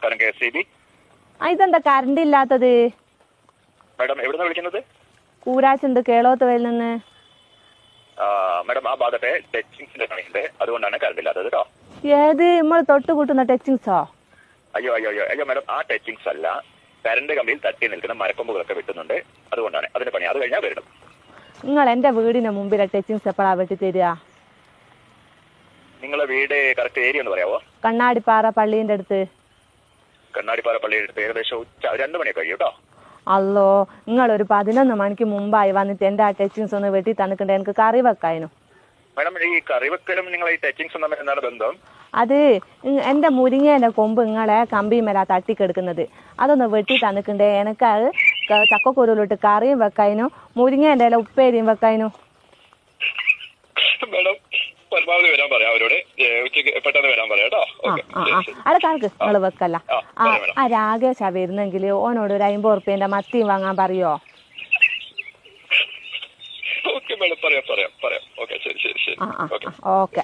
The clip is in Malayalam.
നമസ്കാരം KSEB. ഇതെന്താ കറണ്ട് ഇല്ലാത്തത്? മാഡം എവിടുന്ന വിളിക്കുന്നത്? കൂരാച്ചുണ്ട് കേളോത്തുവയിൽ നിന്ന്. മാഡം ആ ഭാഗത്തെ ടച്ചിങ്സിന്റെ പണിയുണ്ട്, അതുകൊണ്ടാണ് കറണ്ട് ഇല്ലാത്തത് കേട്ടോ. ഏത് നമ്മൾ തൊട്ട് കൂട്ടുന്ന ടച്ചിങ്സോ? അയ്യോ മാഡം, ആ ടച്ചിങ്സ് അല്ല, കറണ്ട് കമ്പിയിൽ തട്ടി നിൽക്കുന്ന മരക്കൊമ്പുകളൊക്കെ വെട്ടുന്നുണ്ട്, അതുകൊണ്ടാണ് അതിന്റെ പണി. അത് കഴിഞ്ഞാൽ വരണം. നിങ്ങൾ എന്റെ വീടിന് മുമ്പിലെ ടച്ചിങ്സ് എപ്പോഴാ വെട്ടി തരിക? നിങ്ങളെ വീട് കറക്റ്റ് ഏരിയ ഒന്ന് പറയാവോ? കണ്ണാടിപ്പാറ പള്ളീന്റെ അടുത്ത്. കണ്ണാടിപ്പാറ പള്ളിയുടെ അടുത്ത് ഏകദേശം 2 മണിയൊക്കെ കഴിയും കേട്ടോ. അല്ലോ, നിങ്ങളൊരു 11 മണിക്ക് മുമ്പായി വന്നിട്ട് എന്റെ ആ ടച്ചിങ്സ് ഒന്ന് വെട്ടി തന്നിട്ടുണ്ട്, എനിക്ക് കറി വെക്കായിരുന്നു. മാഡം, ഈ കറിവെക്കലും നിങ്ങൾ ഈ ടച്ചിങ്സും തമ്മിൽ എന്താണ് ബന്ധം? അത് എന്റെ മുരിങ്ങേന്റെ കൊമ്പ് നിങ്ങളെ കമ്പിമേലാ തട്ടിക്കെടുക്കുന്നത്, അതൊന്ന് വെട്ടി തന്നിട്ടുണ്ടേ. എനിക്ക് അത് ചക്കക്കുരുവിലിട്ട് കറിയും വെക്കായിരുന്നു, മുരിങ്ങേന്റെ ഇല ഉപ്പേരിയും വെക്കായിരുന്നു. മാഡം പരമാവധി വരാൻ പറയാം അവരോട്, ഉച്ചയ്ക്ക് പെട്ടെന്ന് വരാൻ പറയാം കേട്ടോ. അത് കണക്ക് നിങ്ങൾ വെക്കല്ല. ആ രാകേഷാ വരുന്നെങ്കിൽ ഓനോട് ഒരു 50 ഉറുപ്പ്യന്റെ മത്തിയും വാങ്ങാൻ പറയോ? ഓക്കെ മാഡം, പറയാം. ഓക്കെ, ശരി. ഓക്കെ.